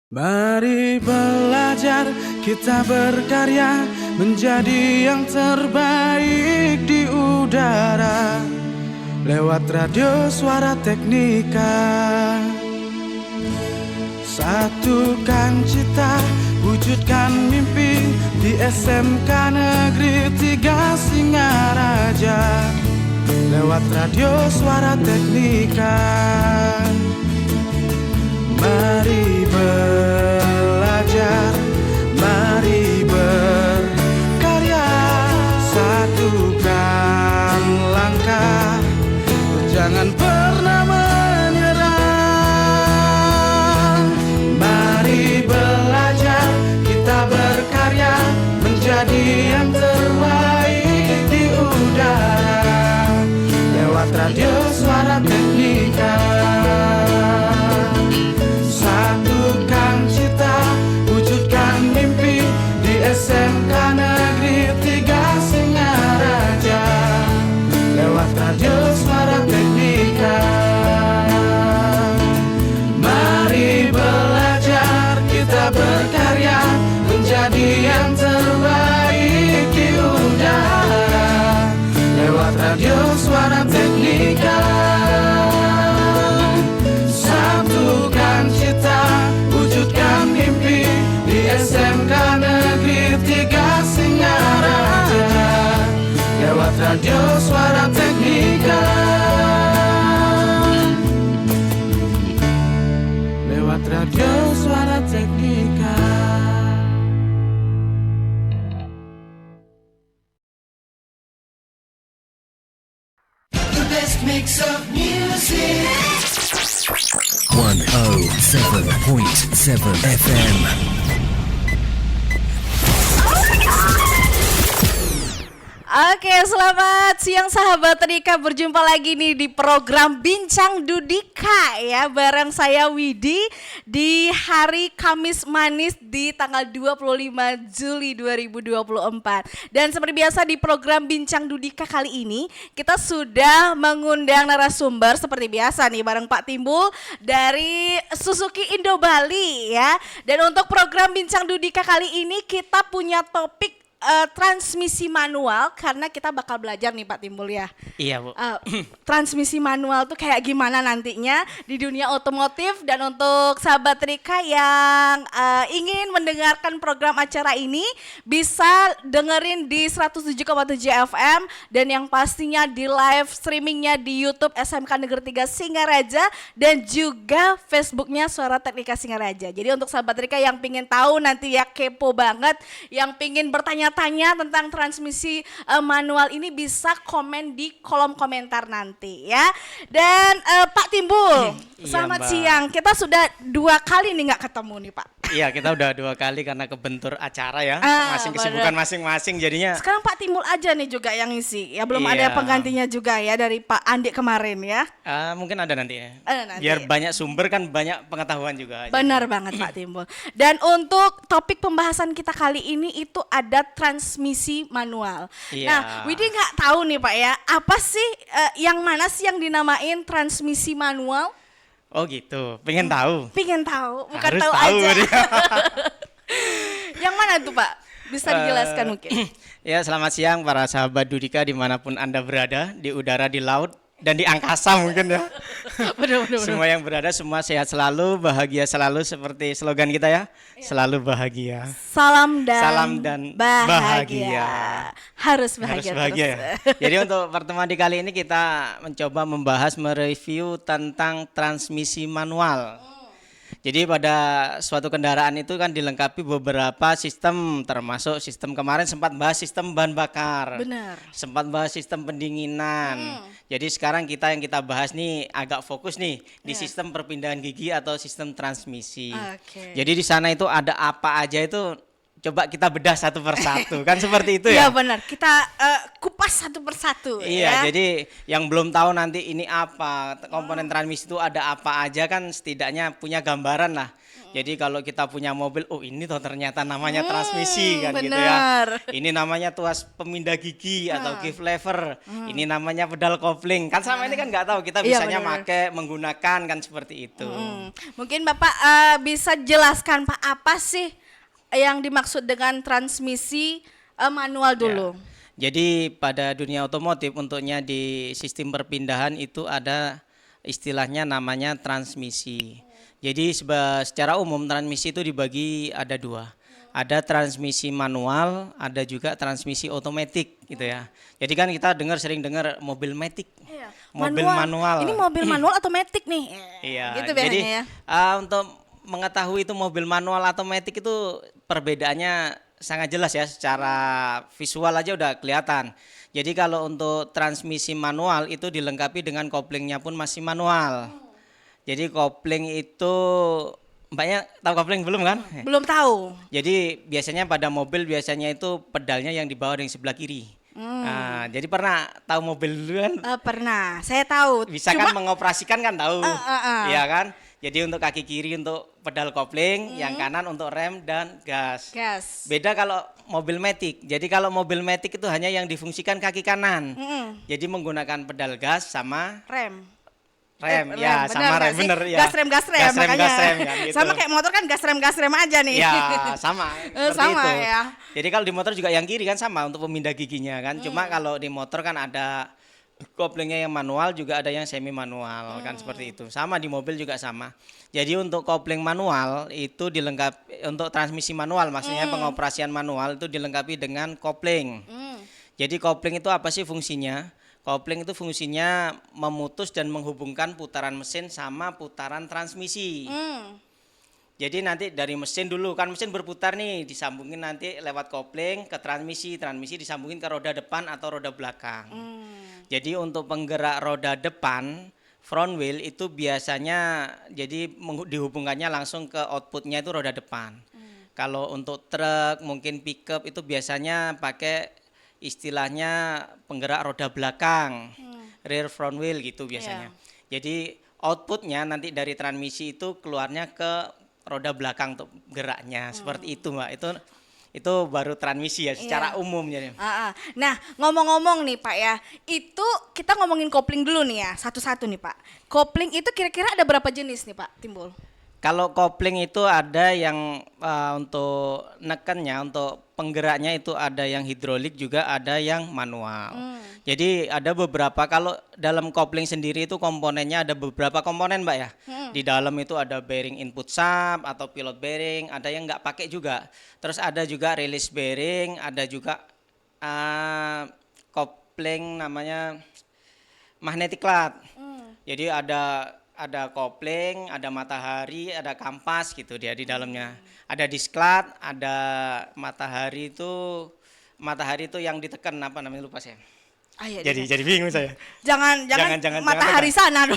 Mari belajar, kita berkarya menjadi yang terbaik di udara lewat radio Suara Teknika. Satukan cita, wujudkan mimpi di SMK Negeri 3 Singaraja lewat radio Suara Teknika. Mari belajar, mari berkarya, satukan langkah, jangan pernah menyerah. Mari belajar, kita berkarya menjadi yang terbaik di udara lewat radio Suara Teknika. Satukan cita, wujudkan mimpi di SMK Negeri 3 Singaraja lewat radio Suara Teknika. Mari belajar, kita berkarya menjadi yang terbaik di udara lewat radio Suara Teknika. Satukan cita, wujudkan mimpi di SMK Negeri 3 Singaraja lewat radio Suara Teknika. Lewat radio Suara Teknika. The best mix of music. 107.7 FM. Oke, selamat siang sahabat Teknika, berjumpa lagi nih di program Bincang Dudika ya, bareng saya Widi di hari Kamis manis di tanggal 25 Juli 2024. Dan seperti biasa di program Bincang Dudika kali ini kita sudah mengundang narasumber seperti biasa nih bareng Pak Timbul dari Suzuki Indo Bali ya. Dan untuk program Bincang Dudika kali ini kita punya topik transmisi manual, karena kita bakal belajar nih Pak Timbul ya. Iya Bu. Transmisi manual tuh kayak gimana nantinya di dunia otomotif. Dan untuk sahabat Rika yang ingin mendengarkan program acara ini bisa dengerin di 107,7 FM dan yang pastinya di live streamingnya di YouTube SMK Negeri 3 Singaraja dan juga Facebooknya Suara Teknika Singaraja. Jadi untuk sahabat Rika yang pingin tahu nanti ya, kepo banget, yang pingin bertanya tentang transmisi manual ini bisa komen di kolom komentar nanti ya. Dan Pak Timbul, selamat siang. Kita sudah 2 kali nih nggak ketemu nih Pak. Iya, kita udah 2 kali karena kebentur acara ya, masing kesibukan masing-masing jadinya. Sekarang Pak Timbul aja nih juga yang ngisi ya, belum ada penggantinya juga ya dari Pak Andi kemarin ya. Mungkin ada nanti ya. Nanti. Biar banyak sumber kan banyak pengetahuan juga. Benar banget Pak Timbul. Dan untuk topik pembahasan kita kali ini itu ada transmisi manual. Iya. Nah, Widi nggak tahu nih Pak ya, apa sih yang mana sih yang dinamain transmisi manual? Oh gitu, pengen tahu. Pengen tahu, bukan Harus tahu tahu aja. dia. Yang mana tuh Pak? Bisa dijelaskan mungkin? Ya, selamat siang para sahabat Dudika dimanapun Anda berada, di udara, di laut, dan di angkasa mungkin ya. Benar. Semua yang berada, semua sehat selalu, bahagia selalu seperti slogan kita ya. Selalu bahagia. Salam dan bahagia. Harus bahagia, Harus bahagia terus. ya. Jadi untuk pertemuan di kali ini kita mencoba membahas, mereview tentang transmisi manual. Jadi pada suatu kendaraan itu kan dilengkapi beberapa sistem, termasuk sistem kemarin sempat bahas sistem bahan bakar. Benar. Sempat bahas sistem pendinginan. Jadi sekarang yang kita bahas nih agak fokus nih di sistem perpindahan gigi atau sistem transmisi. Oke. Jadi di sana itu ada apa aja itu coba kita bedah satu persatu kan seperti itu Iya ya. benar, kita kupas satu persatu. Iya, ya. jadi yang belum tahu nanti ini apa komponen transmisi itu ada apa aja kan setidaknya punya gambaran lah. Jadi kalau kita punya mobil, oh ini toh ternyata namanya transmisi kan gitu bener. ya. Ini namanya tuas pemindah gigi atau give lever. Ini namanya pedal kopling. Kan sama ini kan nggak tahu, kita Iya, bisanya bener. pakai menggunakan kan seperti itu. Mungkin Bapak bisa jelaskan Pak apa sih yang dimaksud dengan transmisi manual dulu? Ya. Jadi pada dunia otomotif untuknya di sistem perpindahan itu ada istilahnya namanya transmisi. Jadi secara umum transmisi itu dibagi ada dua. Ada transmisi manual, ada juga transmisi otomatis gitu ya. Jadi kan kita sering dengar mobil matic, Iya. mobil manual. Ini mobil manual otomatis nih. Iya. Gitu Jadi biasanya ya. untuk mengetahui itu mobil manual otomatis itu perbedaannya sangat jelas ya, secara visual aja udah kelihatan. Jadi kalau untuk transmisi manual itu dilengkapi dengan koplingnya pun masih manual. Jadi kopling itu, Mbaknya tahu kopling belum kan? Belum tahu. Jadi biasanya pada mobil biasanya itu pedalnya yang di bawah dan yang sebelah kiri. Nah, jadi pernah tahu mobil dulu kan? Pernah, saya tahu. Bisa kan mengoperasikan kan tahu, iya kan? Jadi untuk kaki kiri untuk pedal kopling, yang kanan untuk rem dan gas. Gas. Beda kalau mobil matic. Jadi kalau mobil matic itu hanya yang difungsikan kaki kanan. Jadi menggunakan pedal gas sama Rem. rem, ya sama rem, bener ya. Gas rem makanya. Gas rem kan gitu. Sama kayak motor kan gas rem aja nih. Ya sama, seperti Sama itu. ya. Jadi kalau di motor juga yang kiri kan sama untuk pemindah giginya kan. Cuma kalau di motor kan ada koplingnya yang manual, juga ada yang semi manual kan seperti itu. Sama di mobil juga sama. Jadi untuk kopling manual itu dilengkapi, untuk transmisi manual maksudnya pengoperasian manual itu dilengkapi dengan kopling. Jadi kopling itu apa sih fungsinya? Kopling itu fungsinya memutus dan menghubungkan putaran mesin sama putaran transmisi. Jadi nanti dari mesin dulu, kan mesin berputar nih, disambungin nanti lewat kopling ke transmisi, transmisi disambungin ke roda depan atau roda belakang. Jadi untuk penggerak roda depan, front wheel itu biasanya jadi dihubungkannya langsung ke outputnya itu roda depan. Kalau untuk truk, mungkin pickup itu biasanya pakai istilahnya penggerak roda belakang, rear front wheel gitu biasanya. Jadi outputnya nanti dari transmisi itu keluarnya ke roda belakang untuk geraknya, seperti itu Mbak. Itu baru transmisi ya secara umum jadi. Nah, ngomong-ngomong nih Pak ya, itu kita ngomongin kopling dulu nih ya, satu-satu nih Pak. Kopling itu kira-kira ada berapa jenis nih Pak Timbul? Kalau kopling itu ada yang untuk nekennya, untuk penggeraknya itu ada yang hidrolik, juga ada yang manual. Jadi ada beberapa, kalau dalam kopling sendiri itu komponennya ada beberapa komponen Mbak ya. Di dalam itu ada bearing input sump atau pilot bearing, ada yang nggak pakai juga. Terus ada juga release bearing, ada juga kopling namanya magnetic cloth. Jadi ada kopling, ada matahari, ada kampas gitu dia di dalamnya. Ada disklat, ada matahari itu yang ditekan apa namanya lupa saya. Iya, Jadi bingung saya. Jangan matahari sana dong.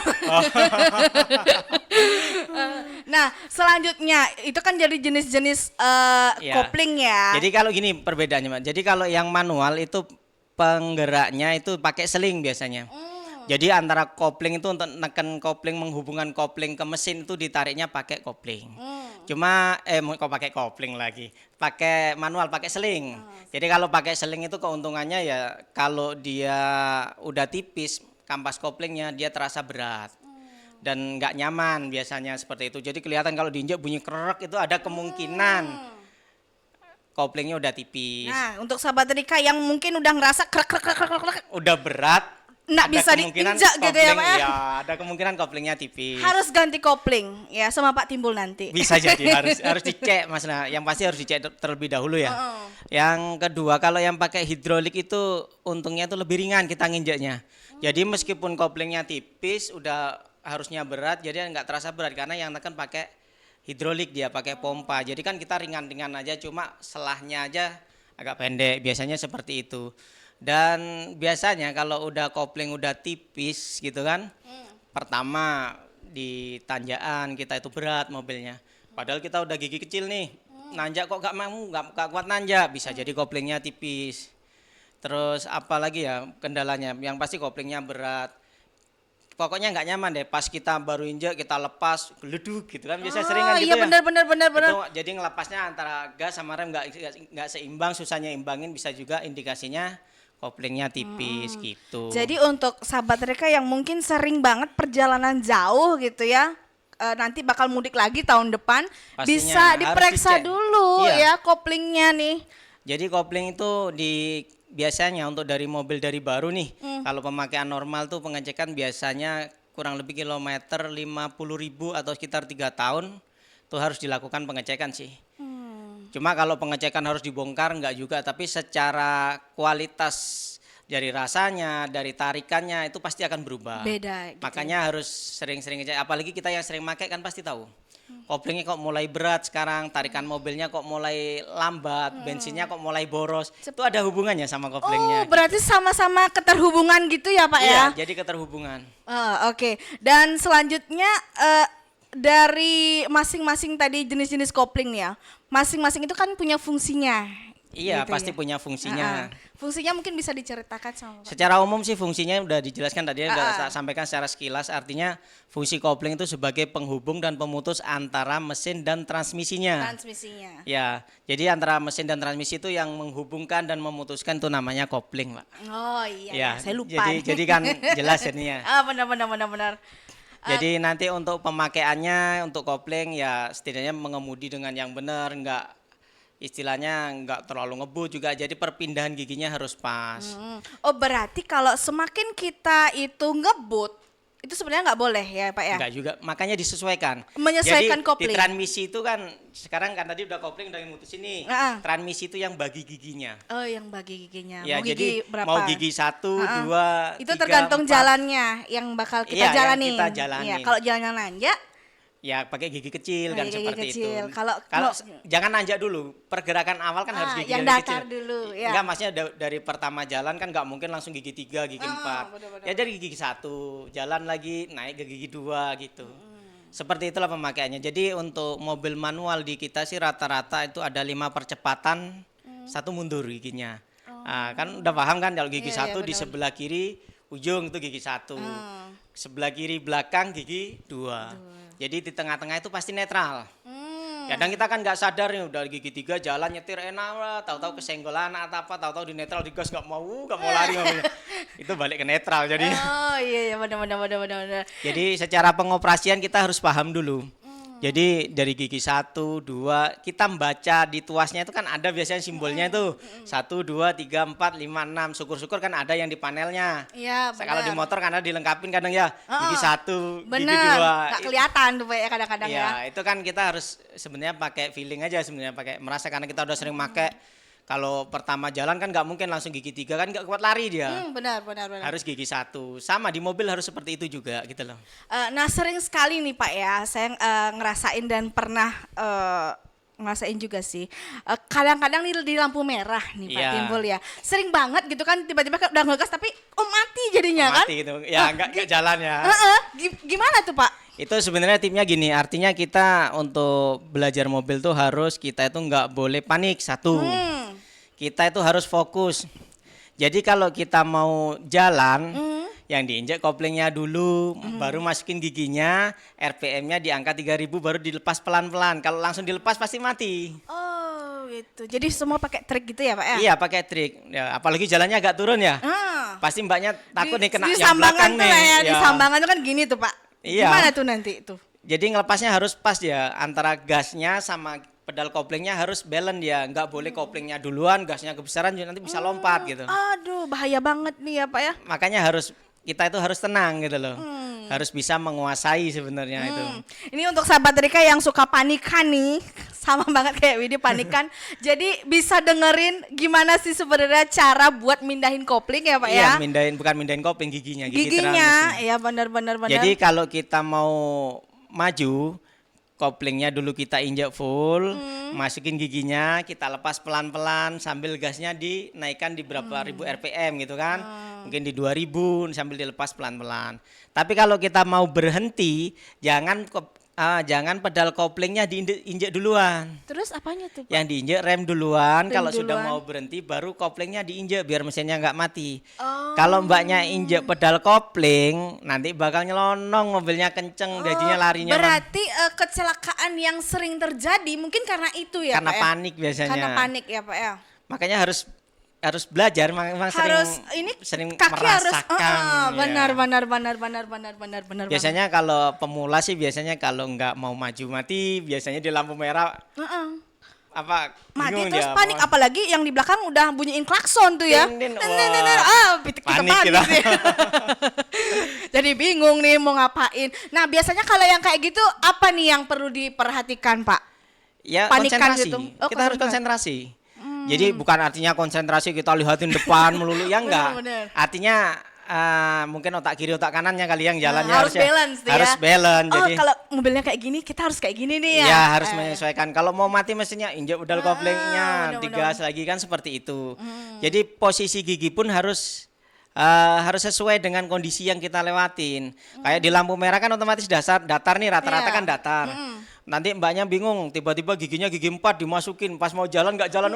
Nah, selanjutnya itu kan jadi jenis-jenis kopling ya. Jadi kalau gini perbedaannya, Mbak. Jadi kalau yang manual itu penggeraknya itu pakai seling biasanya. Jadi antara kopling itu untuk neken kopling, menghubungkan kopling ke mesin itu ditariknya pakai kopling. Cuma kok pakai kopling lagi, pakai manual, pakai seling. Jadi kalau pakai seling itu keuntungannya ya kalau dia udah tipis kampas koplingnya dia terasa berat dan nggak nyaman biasanya seperti itu. Jadi kelihatan kalau diinjak bunyi kerek itu ada kemungkinan koplingnya udah tipis. Nah, untuk sahabat Rika yang mungkin udah ngerasa krek udah berat, nggak bisa diinjak gitu ya Pak ya? Ya, ada kemungkinan koplingnya tipis. Harus ganti kopling ya sama Pak Timbul nanti. Bisa jadi harus dicek Mas. Nah, yang pasti harus dicek terlebih dahulu ya. Yang kedua, kalau yang pakai hidrolik itu untungnya itu lebih ringan kita nginjaknya. Jadi meskipun koplingnya tipis udah harusnya berat, jadi nggak terasa berat karena yang tekan pakai hidrolik, dia pakai pompa. Jadi kan kita ringan-ringan aja, cuma selahnya aja agak pendek. Biasanya seperti itu. Dan biasanya kalau udah kopling udah tipis gitu kan, pertama di tanjakan kita itu berat mobilnya. Padahal kita udah gigi kecil nih, nanjak kok gak kuat nanjak, bisa jadi koplingnya tipis. Terus apa lagi ya kendalanya, yang pasti koplingnya berat. pokoknya nggak nyaman deh. Pas kita baru injek kita lepas geleduk gitu kan. Biasa sering kan gitu iya ya. benar. Itu jadi ngelepasnya antara gas sama rem nggak seimbang, susahnya imbangin, bisa juga indikasinya koplingnya tipis gitu. Jadi untuk sahabat Rika yang mungkin sering banget perjalanan jauh gitu ya, nanti bakal mudik lagi tahun depan, Pastinya bisa harus diperiksa dicek. dulu Iya. ya koplingnya nih. Jadi kopling itu biasanya untuk dari mobil dari baru nih, kalau pemakaian normal tuh pengecekan biasanya kurang lebih kilometer 50.000 atau sekitar 3 tahun tuh harus dilakukan pengecekan sih. Cuma kalau pengecekan harus dibongkar enggak juga, tapi secara kualitas dari rasanya, dari tarikannya itu pasti akan berubah. Beda gitu. Makanya harus sering-sering ngecek, apalagi kita yang sering pakai kan pasti tahu. Koplingnya kok mulai berat sekarang, tarikan mobilnya kok mulai lambat, bensinnya kok mulai boros. Itu ada hubungannya sama Oh, koplingnya. berarti sama-sama keterhubungan gitu ya Pak ya? Iya, jadi keterhubungan. Oke. Dan selanjutnya dari masing-masing tadi jenis-jenis kopling ya, masing-masing itu kan punya fungsinya. Iya, gitu pasti ya? punya fungsinya. Fungsinya mungkin bisa diceritakan sama Pak. Secara umum sih fungsinya udah dijelaskan tadi, udah saya sampaikan secara sekilas. Artinya fungsi kopling itu sebagai penghubung dan pemutus antara mesin dan transmisinya. Transmisinya. Ya, jadi antara mesin dan transmisi itu yang menghubungkan dan memutuskan itu namanya kopling, Pak. Oh iya, Ya, saya lupa. jadi kan jelas jadinya. Benar. Jadi nanti untuk pemakaiannya untuk kopling ya setidaknya mengemudi dengan yang benar, istilahnya nggak terlalu ngebut juga, jadi perpindahan giginya harus pas. Oh berarti kalau semakin kita itu ngebut, itu sebenarnya nggak boleh ya Pak ya? Enggak juga, makanya disesuaikan. Menyesuaikan Jadi kopling. di transmisi itu kan sekarang kan tadi udah kopling udah mutusin nih. Ah. Transmisi itu yang bagi giginya. Oh yang bagi giginya. Ya, Mau gigi jadi berapa? mau gigi 1, 2, Itu 3, tergantung 4. jalannya yang bakal kita Iya, yang jalanin. kita jalanin. Iya, kalau jalannya nanjak, Ya pakai gigi kecil kan Pakai gigi seperti kecil. itu. Kalau Jangan nanjak dulu, pergerakan awal kan harus gigi yang dari datar kecil. dulu, ya. Enggak, maksudnya dari pertama jalan kan nggak mungkin langsung gigi 3, gigi 4. betul. Ya dari gigi 1, jalan lagi naik ke gigi 2 gitu. Seperti itulah pemakaiannya. Jadi untuk mobil manual di kita sih rata-rata itu ada 5 percepatan, 1 mundur giginya. Nah, kan udah paham kan kalau gigi Iya, 1 di benar. sebelah kiri ujung itu gigi 1. Sebelah kiri belakang gigi 2. Jadi di tengah-tengah itu pasti netral. Kadang kita kan nggak sadar nih udah gigi 3 jalan nyetir enak lah, tahu-tahu kesenggolan atau apa, tahu-tahu di netral digas nggak mau lari mobilnya. Itu balik ke netral jadi. Oh iya benar. Jadi secara pengoperasian kita harus paham dulu. Jadi dari gigi 1, 2 kita membaca di tuasnya itu kan ada biasanya simbolnya itu 1, 2, 3, 4, 5, 6. Syukur-syukur kan ada yang di panelnya. Iya benar. Kalau di motor kan ada dilengkapin kadang ya gigi 1, gigi 2. Bener, nggak kelihatan tuh Pak ya kadang-kadang ya. Iya, itu kan kita harus sebenarnya pakai feeling aja sebenarnya, pakai merasa karena kita udah sering pakai. Kalau pertama jalan kan nggak mungkin langsung gigi 3 kan nggak kuat lari dia. Benar. Harus gigi 1. Sama di mobil harus seperti itu juga gitu loh. Nah sering sekali nih Pak ya, saya ngerasain dan pernah ngerasain juga sih. Kadang-kadang di lampu merah nih Pak Iya. timbul ya. Sering banget gitu kan tiba-tiba udah ngegas tapi mati jadinya kan. Mati gitu. Ya nggak jalan ya. Gimana tuh Pak? Itu sebenarnya tipnya gini, artinya kita untuk belajar mobil tuh harus kita itu nggak boleh panik, satu. Kita itu harus fokus. Jadi kalau kita mau jalan, yang diinjek koplingnya dulu, baru masukin giginya, RPM-nya di angka 3.000 baru dilepas pelan-pelan. Kalau langsung dilepas pasti mati. Oh gitu. Jadi semua pakai trik gitu ya Pak ya? Iya pakai trik. Ya, apalagi jalannya agak turun ya. Pasti mbaknya takut nih kena di yang sambangan belakang tuh nih. lah ya, di Ya. sambangan tuh kan gini tuh Pak. Iya. Gimana tuh nanti tuh? Jadi ngelepasnya harus pas ya, antara gasnya sama pedal koplingnya harus balance ya, nggak boleh koplingnya duluan, gasnya kebesaran juga nanti bisa lompat gitu. Aduh bahaya banget nih ya Pak ya. Makanya kita itu harus tenang gitu loh, harus bisa menguasai sebenarnya itu. Ini untuk sahabat Rika yang suka panikan nih, sama banget kayak Widi panikan. Jadi bisa dengerin gimana sih sebenarnya cara buat mindahin kopling ya Pak ya? Iya, bukan mindahin kopling, giginya, gigi Giginya, transmisi. ya benar. Jadi kalau kita mau maju, koplingnya dulu kita injek full, masukin giginya, kita lepas pelan-pelan sambil gasnya dinaikkan di berapa ribu RPM gitu kan. Mungkin di 2000 sambil dilepas pelan-pelan. Tapi kalau kita mau berhenti, jangan Jangan pedal koplingnya diinjek duluan. Terus apanya tuh, Pak? Yang diinjek rem duluan, Rem kalau sudah duluan. mau berhenti baru koplingnya diinjek biar mesinnya nggak mati. Oh. Kalau mbaknya injek pedal kopling, nanti bakal nyelonong, mobilnya kenceng, jadinya larinya Berarti kecelakaan yang sering terjadi mungkin karena itu ya, karena Pak ya? panik biasanya. Karena panik ya, Pak ya. Makanya harus belajar, memang sering kaki harus merasakan. benar, ya. benar. Biasanya kalau pemula sih biasanya kalau nggak mau maju mati, biasanya di lampu merah apa Mati bingung terus dia, panik, apalagi yang di belakang udah bunyiin klakson tuh ya. Din, Kita panik panik kita. nih. Jadi bingung nih mau ngapain. Nah, biasanya kalau yang kayak gitu apa nih yang perlu diperhatikan, Pak? Ya Panikan konsentrasi. gitu. Oh, Kita harus konsentrasi. konsentrasi. Jadi bukan artinya konsentrasi kita lihatin depan melulu ya enggak. Benar. Artinya mungkin otak kiri otak kanannya kali yang jalannya harus balance tuh ya. harus balance. Oh, Jadi kalau mobilnya kayak gini, kita harus kayak gini nih ya. ya harus menyesuaikan. Kalau mau mati mesinnya injek pedal koplingnya, benar, digas lagi kan seperti itu. Jadi posisi gigi pun harus sesuai dengan kondisi yang kita lewatin. Kayak di lampu merah kan otomatis datar nih, rata-rata Iya. kan datar. Nanti mbaknya bingung, tiba-tiba giginya gigi 4 dimasukin, pas mau jalan nggak jalan.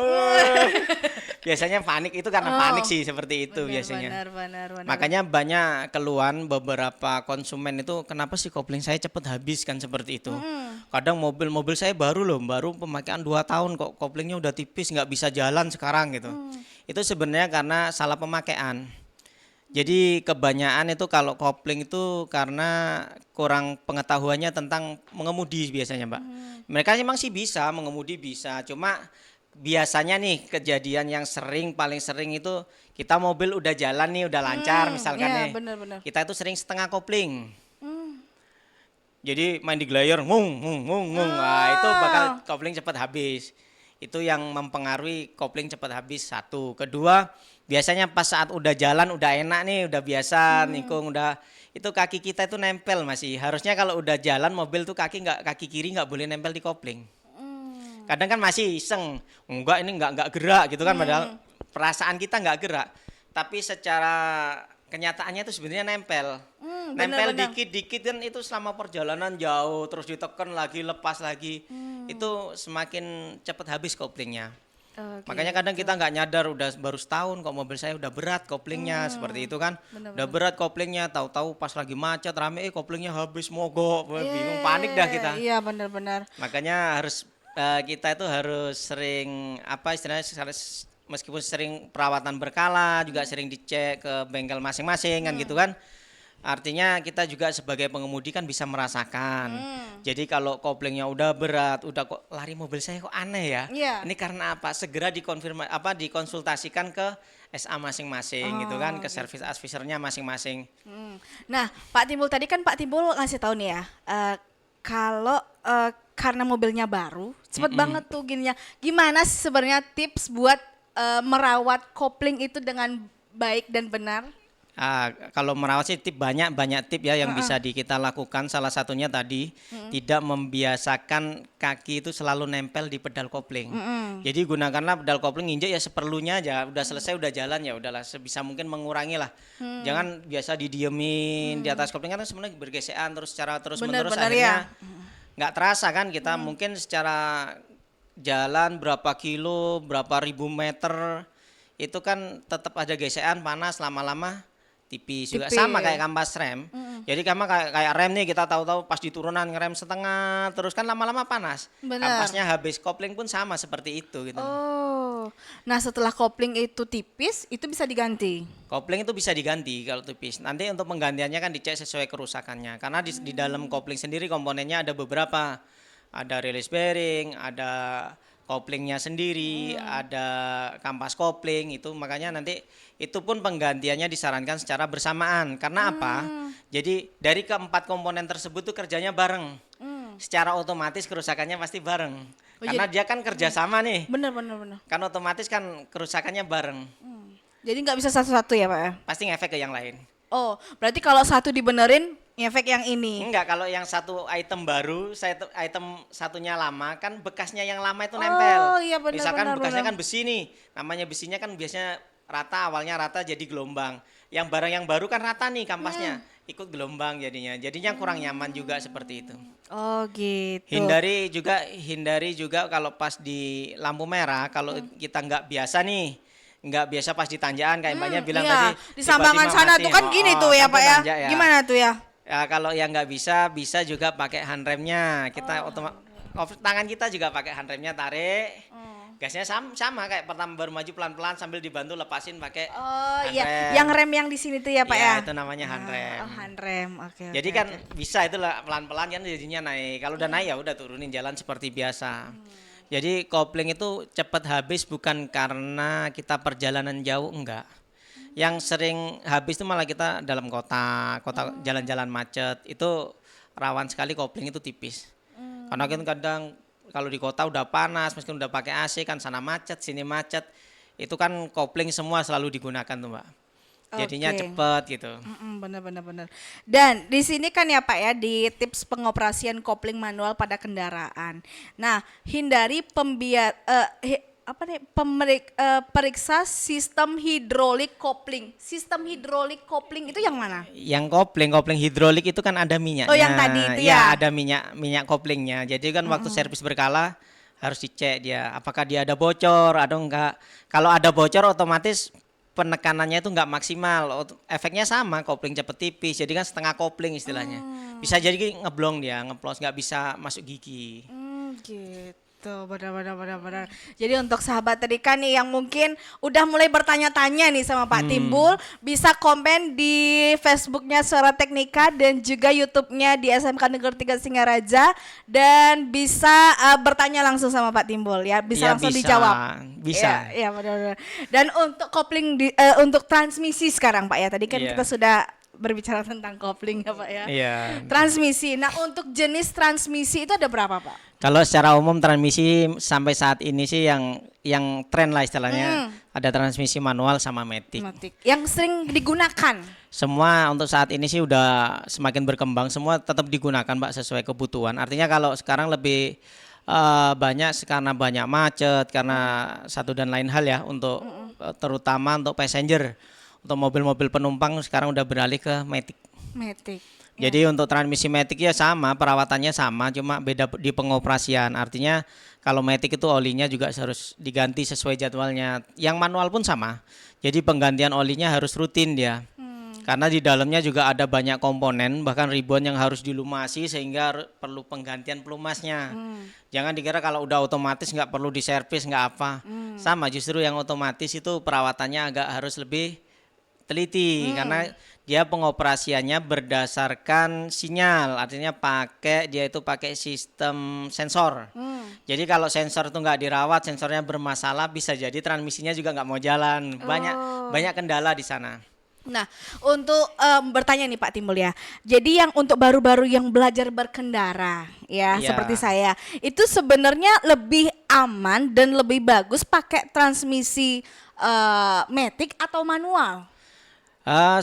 Biasanya panik itu karena panik sih seperti itu biasanya. Benar. Makanya banyak keluhan beberapa konsumen itu, kenapa sih kopling saya cepet habis kan seperti itu. Kadang mobil saya baru pemakaian 2 tahun kok koplingnya udah tipis nggak bisa jalan sekarang gitu. Itu sebenarnya karena salah pemakaian. Jadi kebanyakan itu kalau kopling itu karena kurang pengetahuannya tentang mengemudi biasanya, Mbak. Mereka memang sih bisa mengemudi bisa, cuma biasanya nih kejadian yang paling sering itu kita mobil udah jalan nih, udah lancar misalkan iya, nih. benar. Kita itu sering setengah kopling. Jadi main di gelayar, ngung. Nah, itu bakal kopling cepat habis. Itu yang mempengaruhi kopling cepat habis, satu. Kedua, biasanya pas saat udah jalan udah enak nih, udah biasa nikung, udah itu kaki kita itu nempel masih. Harusnya kalau udah jalan mobil tuh kaki kiri nggak boleh nempel di kopling. Kadang kan masih iseng, enggak ini enggak gerak gitu kan, padahal perasaan kita enggak gerak. Tapi secara kenyataannya itu sebenarnya nempel. Nempel benar. dikit-dikit kan itu selama perjalanan jauh, terus ditekan lagi, lepas lagi. Itu semakin cepat habis koplingnya. Makanya kadang kita nggak nyadar udah baru setahun kok mobil saya udah berat koplingnya seperti itu kan. Udah berat koplingnya, tahu-tahu pas lagi macet rame koplingnya habis mogok, bingung panik dah kita. Iya, benar. Makanya kita itu harus sering meskipun sering perawatan berkala juga sering dicek ke bengkel masing-masing kan gitu kan. Artinya kita juga sebagai pengemudi kan bisa merasakan. Jadi kalau koplingnya udah berat, udah kok lari mobil saya kok aneh ya. Iya. Ini karena apa? Segera dikonsultasikan ke SA masing-masing gitu kan, ke service advisornya masing-masing. Nah, Pak Timbul tadi kan Pak Timbul ngasih tahu nih ya, kalau karena mobilnya baru, cepet banget tuh gininya. Gimana sih sebenarnya tips buat merawat kopling itu dengan baik dan benar? Kalau merawat sih banyak tip ya yang bisa kita lakukan. Salah satunya tadi tidak membiasakan kaki itu selalu nempel di pedal kopling. Jadi gunakanlah pedal kopling injek ya seperlunya aja. Udah selesai udah jalan ya udahlah sebisa mungkin mengurangi lah. Jangan biasa didiemin di atas kopling kan sebenarnya bergesekan terus secara terus-menerus akhirnya nggak terasa kan kita mungkin secara jalan berapa kilo, berapa ribu meter itu kan tetap ada gesekan panas lama-lama tipis juga sama kayak kampas rem. Jadi kayak rem nih kita tahu-tahu pas di turunan ngerem setengah terus kan lama-lama panas. Benar. Kampasnya habis, kopling pun sama seperti itu gitu. Oh, nah setelah kopling itu tipis, itu bisa diganti. Kopling itu bisa diganti kalau tipis. Nanti untuk penggantiannya kan dicek sesuai kerusakannya. Karena di dalam kopling sendiri komponennya ada beberapa. Ada release bearing, ada koplingnya sendiri, ada kampas kopling itu makanya nanti itu pun penggantiannya disarankan secara bersamaan. Karena apa? Jadi dari keempat komponen tersebut tuh kerjanya bareng. Secara otomatis kerusakannya pasti bareng. Karena dia kan kerjasama nih. Bener. Kan otomatis kan kerusakannya bareng. Jadi nggak bisa satu-satu ya, Pak ya? Pasti ngefek ke yang lain. Oh, berarti kalau satu dibenerin, ngefek yang ini. Enggak, kalau yang satu item baru, item satunya lama kan bekasnya yang lama itu nempel. Oh, iya benar. Misalkan bekasnya kan besi nih, namanya besinya kan biasanya rata, awalnya rata jadi gelombang. Yang barang yang baru kan rata nih kampasnya. ikut gelombang jadinya kurang nyaman juga seperti itu. Oh gitu. Hindari juga kalau pas di lampu merah, kalau kita nggak biasa pas di tanjakan kayak mbaknya bilang iya. tadi Di Sambangan tiba-tiba sana mati. tuh kan gini tuh ya Pak ya. tanjak ya. Gimana tuh ya? Ya kalau yang nggak bisa juga pakai handremnya. Kita tangan kita juga pakai handremnya, tarik. Gasnya sama kayak pertama baru maju pelan-pelan sambil dibantu lepasin pakai Oh handrem. iya, yang rem yang di sini tuh ya Pak ya? Iya, itu namanya handrem. Oh handrem, oke. Jadi kan bisa itu lah pelan-pelan kan jadinya naik. Kalau udah naik ya udah turunin jalan seperti biasa. Jadi kopling itu cepat habis bukan karena kita perjalanan jauh, enggak. Yang sering habis itu malah kita dalam kota jalan-jalan macet itu rawan sekali kopling itu tipis. Karena kan kadang kalau di kota udah panas, meskipun udah pakai AC kan sana macet, sini macet. Itu kan kopling semua selalu digunakan tuh Mbak. Jadinya Oke. cepet gitu. Benar. Dan di sini kan ya Pak ya di tips pengoperasian kopling manual pada kendaraan. Nah, hindari periksa sistem hidrolik kopling. Sistem hidrolik kopling itu yang mana? Yang kopling hidrolik itu kan ada minyaknya. Oh, yang tadi itu ya? Ada minyak koplingnya. Jadi kan waktu servis berkala harus dicek dia apakah dia ada bocor atau enggak. Kalau ada bocor otomatis penekanannya itu enggak maksimal. Efeknya sama, kopling cepet tipis. Jadi kan setengah kopling istilahnya. Bisa jadi ngeblong dia, ngeplos, enggak bisa masuk gigi. Gitu. Benar. Jadi untuk sahabat Trika nih yang mungkin udah mulai bertanya-tanya nih sama Pak Timbul, bisa komen di Facebooknya Suara Teknika dan juga YouTube-nya di SMK Negeri 3 Singaraja dan bisa bertanya langsung sama Pak Timbul ya, bisa Ya, langsung bisa. dijawab. Bisa. Ya benar. Dan untuk kopling untuk transmisi sekarang Pak ya, tadi kan Iya. kita sudah berbicara tentang kopling ya Pak ya. Iya. Transmisi. Nah, untuk jenis transmisi itu ada berapa Pak? Kalau secara umum transmisi sampai saat ini sih yang tren lah istilahnya ada transmisi manual sama matic. Yang sering digunakan. Semua untuk saat ini sih udah semakin berkembang, semua tetap digunakan Mbak sesuai kebutuhan. Artinya kalau sekarang lebih banyak karena banyak macet, karena satu dan lain hal ya untuk terutama untuk passenger, untuk mobil-mobil penumpang sekarang udah beralih ke matic. Jadi untuk transmisi matic ya sama, perawatannya sama, cuma beda di pengoperasian. Artinya kalau matic itu olinya juga harus diganti sesuai jadwalnya. Yang manual pun sama. Jadi penggantian olinya harus rutin dia. Karena di dalamnya juga ada banyak komponen, bahkan ribuan yang harus dilumasi sehingga perlu penggantian pelumasnya. Jangan dikira kalau udah otomatis nggak perlu diservis nggak apa. Sama, justru yang otomatis itu perawatannya agak harus lebih teliti karena dia pengoperasiannya berdasarkan sinyal, artinya dia itu pakai sistem sensor. Jadi kalau sensor itu nggak dirawat, sensornya bermasalah, bisa jadi transmisinya juga nggak mau jalan. Banyak kendala di sana. Nah, untuk bertanya nih Pak Timbul ya. Jadi yang untuk baru-baru yang belajar berkendara ya, Iya. seperti saya, itu sebenarnya lebih aman dan lebih bagus pakai transmisi matic atau manual?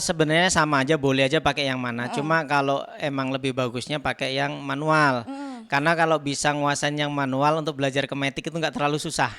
Sebenarnya sama aja, boleh aja pakai yang mana. Cuma kalau emang lebih bagusnya pakai yang manual. Karena kalau bisa nguasain yang manual untuk belajar ke matic itu nggak terlalu susah.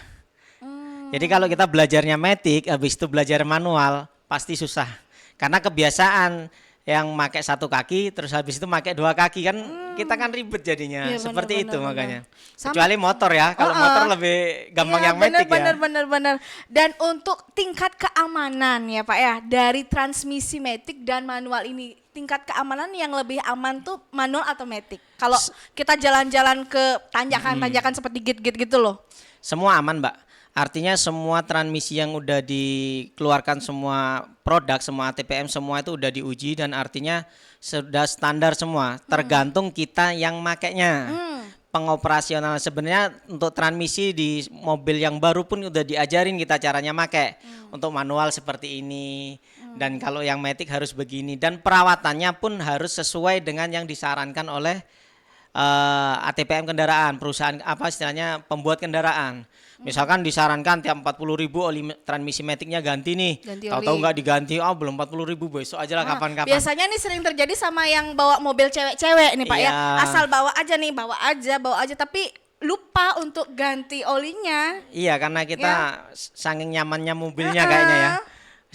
Jadi kalau kita belajarnya matic, habis itu belajar manual, pasti susah. Karena kebiasaan yang pakai satu kaki, terus habis itu pakai dua kaki kan, kita kan ribet jadinya. Iya, seperti benar, itu benar. makanya. Sama- Kecuali motor ya, kalau motor lebih gampang yang matic ya. Benar. Dan untuk tingkat keamanan ya Pak ya, dari transmisi matic dan manual ini, tingkat keamanan yang lebih aman tuh manual atau matic? Kalau kita jalan-jalan ke tanjakan-tanjakan seperti git-git gitu loh. Semua aman Mbak. Artinya semua transmisi yang udah dikeluarkan, semua produk, semua ATPM, semua itu udah diuji dan artinya sudah standar semua. Tergantung kita yang makainya. Pengoperasional sebenarnya untuk transmisi di mobil yang baru pun udah diajarin kita caranya make. Untuk manual seperti ini dan kalau yang matic harus begini dan perawatannya pun harus sesuai dengan yang disarankan oleh ATPM kendaraan, perusahaan apa istilahnya pembuat kendaraan. Misalkan disarankan tiap 40.000 oli transmisi maticnya ganti nih. Tahu-tahu nggak diganti, belum 40.000, besok aja lah kapan-kapan. Biasanya nih sering terjadi sama yang bawa mobil cewek-cewek nih Pak ya. Iya. Asal bawa aja tapi lupa untuk ganti olinya. Iya, karena kita saking nyamannya mobilnya kayaknya ya.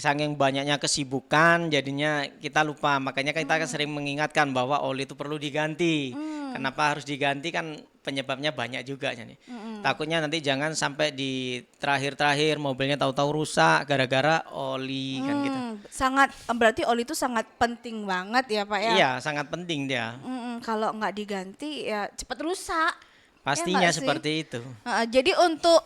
saking banyaknya kesibukan jadinya kita lupa. Makanya kita kan sering mengingatkan bahwa oli itu perlu diganti. Kenapa harus diganti kan penyebabnya banyak juga nih. Takutnya nanti jangan sampai di terakhir-terakhir mobilnya tahu-tahu rusak gara-gara oli kan gitu. Sangat berarti oli itu sangat penting banget ya Pak ya. Iya, sangat penting dia. Kalau nggak diganti ya cepat rusak. Pastinya nggak sih? seperti itu. Jadi untuk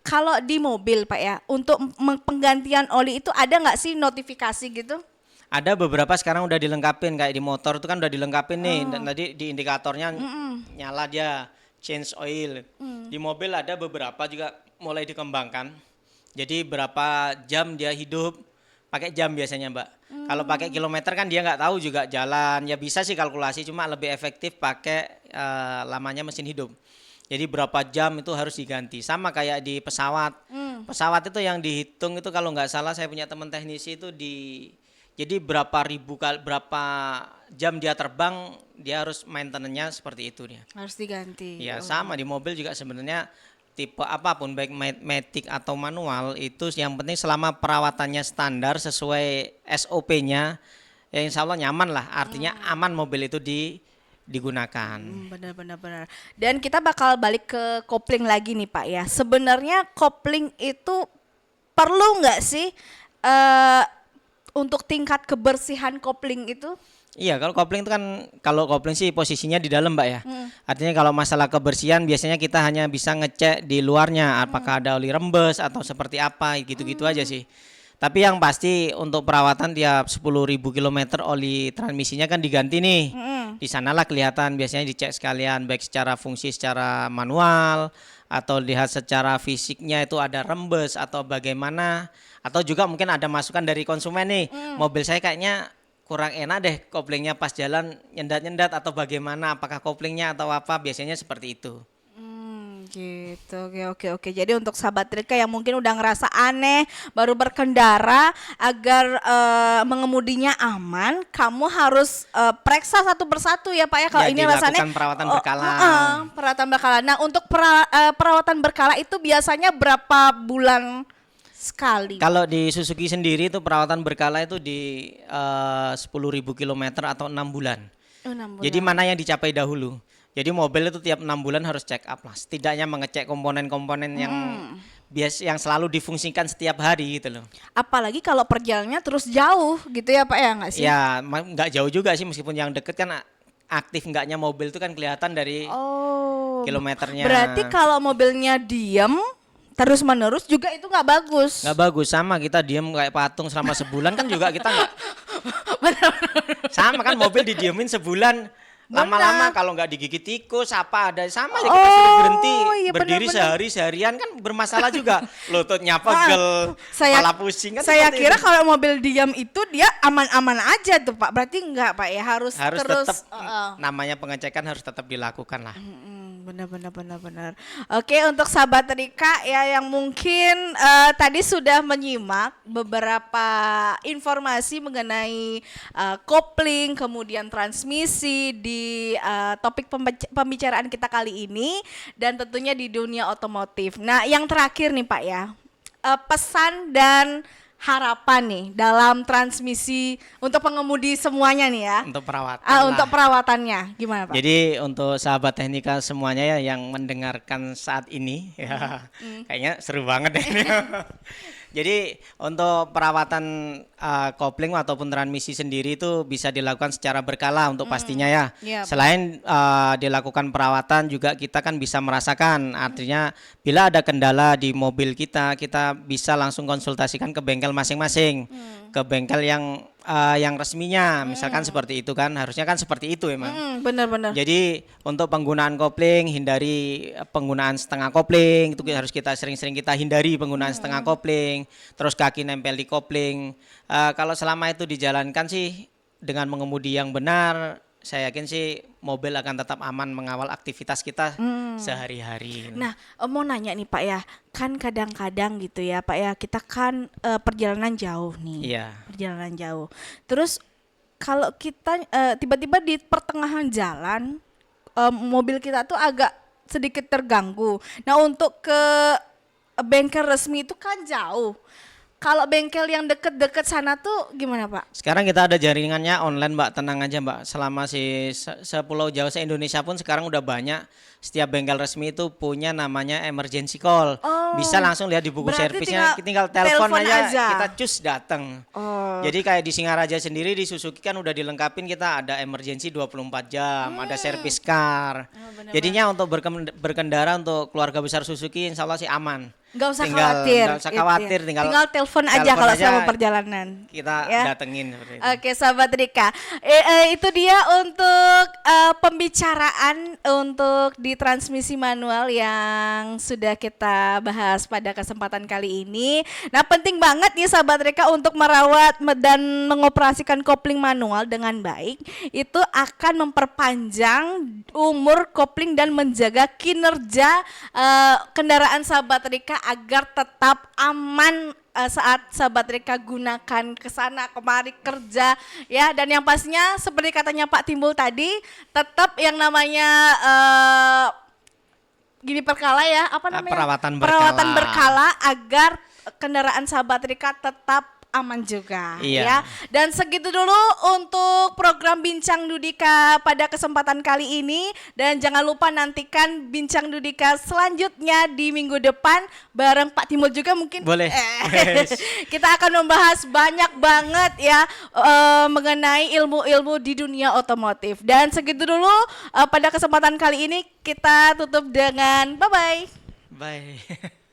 kalau di mobil Pak ya, untuk penggantian oli itu ada nggak sih notifikasi gitu? Ada beberapa sekarang udah dilengkapin kayak di motor itu kan udah dilengkapin nih. Dan tadi di indikatornya nyala dia change oil. Di mobil ada beberapa juga mulai dikembangkan. Jadi berapa jam dia hidup pakai jam biasanya Mbak. Kalau pakai kilometer kan dia nggak tahu juga jalan. Ya bisa sih kalkulasi cuma lebih efektif pakai lamanya mesin hidup. Jadi berapa jam itu harus diganti. Sama kayak di pesawat. Pesawat itu yang dihitung itu kalau nggak salah saya punya teman teknisi itu jadi berapa jam dia terbang dia harus maintenance-nya seperti itu dia. Harus diganti. Ya sama di mobil juga sebenarnya tipe apapun baik matic atau manual itu yang penting selama perawatannya standar sesuai SOP-nya ya insya Allah nyaman lah. Artinya aman mobil itu digunakan. Benar. Dan kita bakal balik ke kopling lagi nih Pak ya. Sebenarnya kopling itu perlu nggak sih untuk tingkat kebersihan kopling itu? Iya, kalau kopling itu kan kalau kopling sih posisinya di dalam Mbak ya. Artinya kalau masalah kebersihan biasanya kita hanya bisa ngecek di luarnya apakah ada oli rembes atau seperti apa gitu-gitu aja sih. Tapi yang pasti untuk perawatan tiap 10.000 km oli transmisinya kan diganti nih. Di sanalah kelihatan biasanya dicek sekalian baik secara fungsi secara manual atau lihat secara fisiknya itu ada rembes atau bagaimana atau juga mungkin ada masukan dari konsumen nih. Mobil saya kayaknya kurang enak deh koplingnya pas jalan nyendat-nyendat atau bagaimana apakah koplingnya atau apa biasanya seperti itu. Gitu, oke. Jadi untuk sahabat Trika yang mungkin udah ngerasa aneh baru berkendara agar mengemudinya aman, kamu harus periksa satu persatu ya Pak ya. Kalau Ya, ini rasanya perawatan berkala. Perawatan berkala. Nah untuk perawatan berkala itu biasanya berapa bulan sekali? Kalau di Suzuki sendiri itu perawatan berkala itu di 10.000 km atau 6 bulan. 6 bulan. Jadi mana yang dicapai dahulu? Jadi mobil itu tiap 6 bulan harus check up lah. Setidaknya mengecek komponen-komponen yang selalu difungsikan setiap hari gitu loh. Apalagi kalau perjalanannya terus jauh gitu ya Pak ya nggak sih? Ya nggak jauh juga sih meskipun yang deket kan aktif enggaknya mobil itu kan kelihatan dari kilometernya. Berarti kalau mobilnya diem terus menerus juga itu nggak bagus. Nggak bagus, sama kita diem kayak patung selama sebulan kan juga kita nggak. Sama kan mobil didiemin sebulan. Lama-lama kalau nggak digigit tikus apa ada sama ya kita suruh berhenti iya, berdiri seharian kan bermasalah juga lututnya pegel kepala pusing kan saya seperti kira itu. kalau mobil diam itu dia aman-aman aja tuh Pak, berarti enggak Pak ya harus terus tetap namanya pengecekan harus tetap dilakukan lah. Benar. Oke, untuk sahabat Rika ya yang mungkin tadi sudah menyimak beberapa informasi mengenai kopling kemudian transmisi di topik pembicaraan kita kali ini dan tentunya di dunia otomotif. Nah, yang terakhir nih Pak ya, pesan dan harapan nih dalam transmisi untuk pengemudi semuanya nih ya. Untuk perawatan. Untuk perawatannya gimana Pak? Jadi untuk sahabat teknika semuanya ya yang mendengarkan saat ini ya kayaknya seru banget deh ini. Jadi untuk perawatan kopling ataupun transmisi sendiri itu bisa dilakukan secara berkala untuk pastinya ya. Yep. Selain dilakukan perawatan juga kita kan bisa merasakan. Artinya bila ada kendala di mobil kita bisa langsung konsultasikan ke bengkel masing-masing. Ke bengkel yang resminya, misalkan seperti itu kan, harusnya kan seperti itu emang. Benar. Jadi untuk penggunaan kopling hindari penggunaan setengah kopling, itu harus kita sering-sering kita hindari penggunaan setengah kopling, terus kaki nempel di kopling. Kalau selama itu dijalankan sih dengan mengemudi yang benar, saya yakin sih mobil akan tetap aman mengawal aktivitas kita sehari-hari. Nah, mau nanya nih Pak ya, kan kadang-kadang gitu ya Pak ya, kita kan perjalanan jauh nih, Iya. perjalanan jauh. Terus kalau kita tiba-tiba di pertengahan jalan, mobil kita tuh agak sedikit terganggu. Nah, untuk ke bengkel resmi itu kan jauh. Kalau bengkel yang deket-deket sana tuh gimana Pak? Sekarang kita ada jaringannya online Mbak, tenang aja Mbak. Selama sepulau Jawa se-Indonesia pun sekarang udah banyak. Setiap bengkel resmi itu punya namanya emergency call. Bisa langsung lihat di buku Berarti servisnya, tinggal telepon telepon aja. kita cus datang. Jadi kayak di Singaraja sendiri di Suzuki kan udah dilengkapin, kita ada emergency 24 jam, ada service car. Jadinya untuk berkendara untuk keluarga besar Suzuki insya Allah sih aman. Nggak usah Tinggal- khawatir. nggak usah gitu khawatir, ya. tinggal telepon aja telepon kalau aja, selama perjalanan. Kita Ya. datengin seperti itu. Oke, sahabat Rika, itu dia untuk pembicaraan untuk di transmisi manual yang sudah kita bahas pada kesempatan kali ini. Nah, penting banget nih sahabat Rika untuk merawat dan mengoperasikan kopling manual dengan baik. Itu akan memperpanjang umur kopling dan menjaga kinerja kendaraan sahabat Rika agar tetap aman saat sahabat Rika gunakan ke sana kemari kerja ya, dan yang pastinya seperti katanya Pak Timbul tadi, tetap yang namanya gini perkala ya, apa namanya? Perawatan berkala agar kendaraan sahabat Rika tetap aman juga Iya. ya. Dan segitu dulu untuk program Bincang Dudika pada kesempatan kali ini, dan jangan lupa nantikan Bincang Dudika selanjutnya di minggu depan bareng Pak Timur juga mungkin. Boleh. Kita akan membahas banyak banget ya mengenai ilmu-ilmu di dunia otomotif. Dan segitu dulu pada kesempatan kali ini, kita tutup dengan bye-bye. Bye.